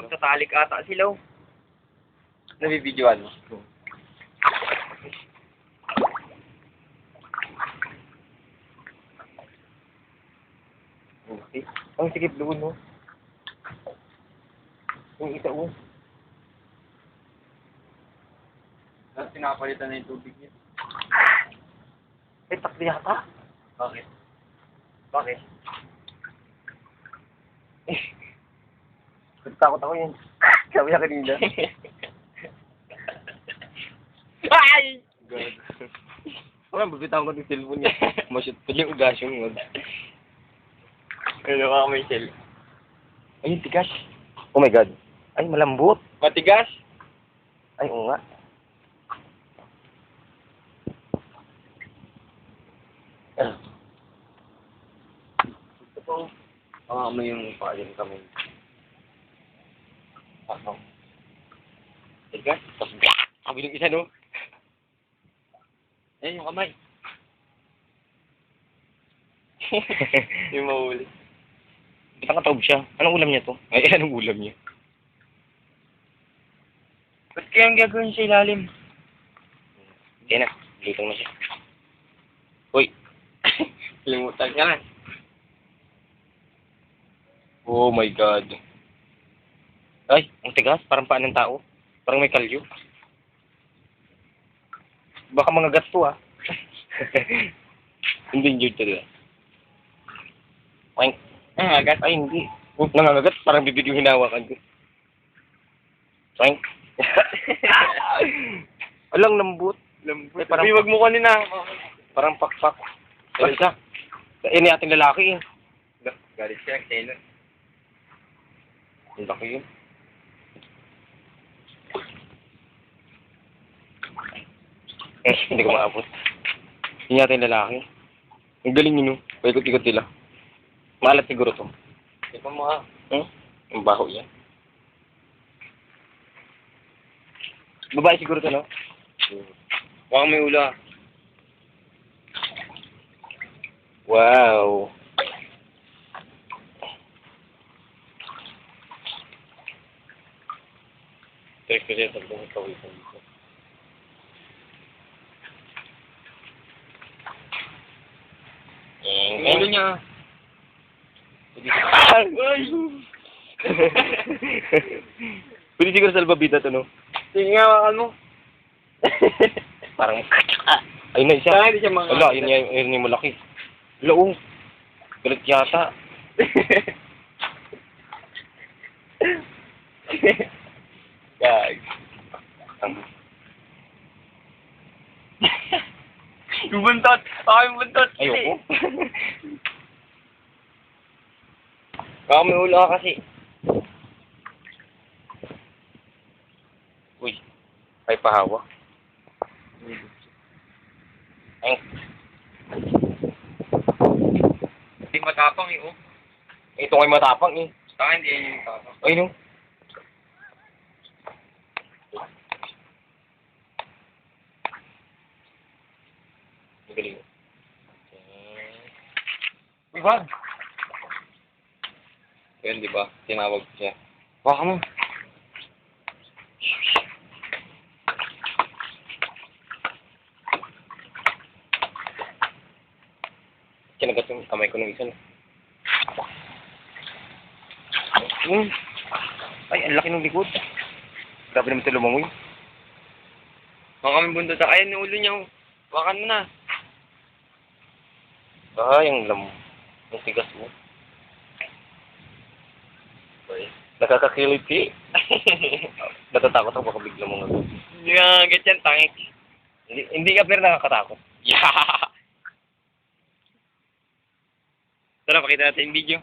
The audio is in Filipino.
Magtatalik ata sila. Nabibidyoan mo. Okay. Ang sikip doon, no? Yung isa, oh. Tapos pinapalitan na yung tubig niya. Eh, takdi yata. Bakit? Bakit? Takot ako yun. Sabi niya kanina. Ay! God. Wala, babitawan ko ng cellphone niya. Masyot pa yung ugas yung mag. Ano ka may shell? Ayun, tigas. Oh my God. Ay, malambot. Matigas? Ay, oo nga. Ito po. Mo yung paayon kami. Ako. Tigas. Tapos, sabi ng isa, no? Ayan yung kamay. Yung mahuli. Ba't nakataob siya? Anong ulam niya to? Ay, anong ulam niya? Ba't kaya ang gagawin sa ilalim? Hindi na. Lutong na siya. Uy. Limutan ka na. Oh my God. Ay, ang tigas. Parang paan ng tao. Parang may kalyo. Baka mga gas to, ah. Endangered to, diba? Wink. Nangagat? Ay, hindi. Nangagat? Parang bibig yung hinawakan ko. Wink. Alang lambot. Lambot. Ay, parang Uy, wag mo kanina. Parang pakpak. Ay, isa. Yan yung ating lalaki, eh. Galit siya, Taylor. Ang laki yun. Hindi ko maabot. Yun yata yung lalaki. Ang galing yun, no? Paikot-ikot nila. Maalat siguro to. Di pa mo ha? Ang baho yan. Babae siguro to, no? Baka may ula. Wow. Check ko siya sa buong kawisan dito. Yung ulo niya. Ay! Pwede siguro sa albabita to, no? Sige nga, makan mo. Parang... Ayun na isa. Saka hindi siya mga... Wala, yun yung malaki. Wala, galit yata. Gag. Yung buntot! Baka yung buntot! Ayoko. Baka may ulo ka kasi. Uy, ay pahawa. Ay, Hindi matapang eh, oh. ito ngay matapang, eh. Saka hindi yan yung tapang. Ay, no? Galing. Uy, wag! Yun, di ba? Tinawag siya. Baka mo. Kinagat yung kamay ko ng isa, no? Ay, ang laki ng likod. Grabe naman ito lumangoy. Baka may buntot. Ayan yung ulo niya, oh. Wakan mo na. Ay, ang tigas mo. Uy. Nakakakiliti. Natatakot ako baka bigla mong agad. Hindi nga agad yan, tangik. Hindi ka pero nakakatakot. Yeah! Tara, pakita natin yung video.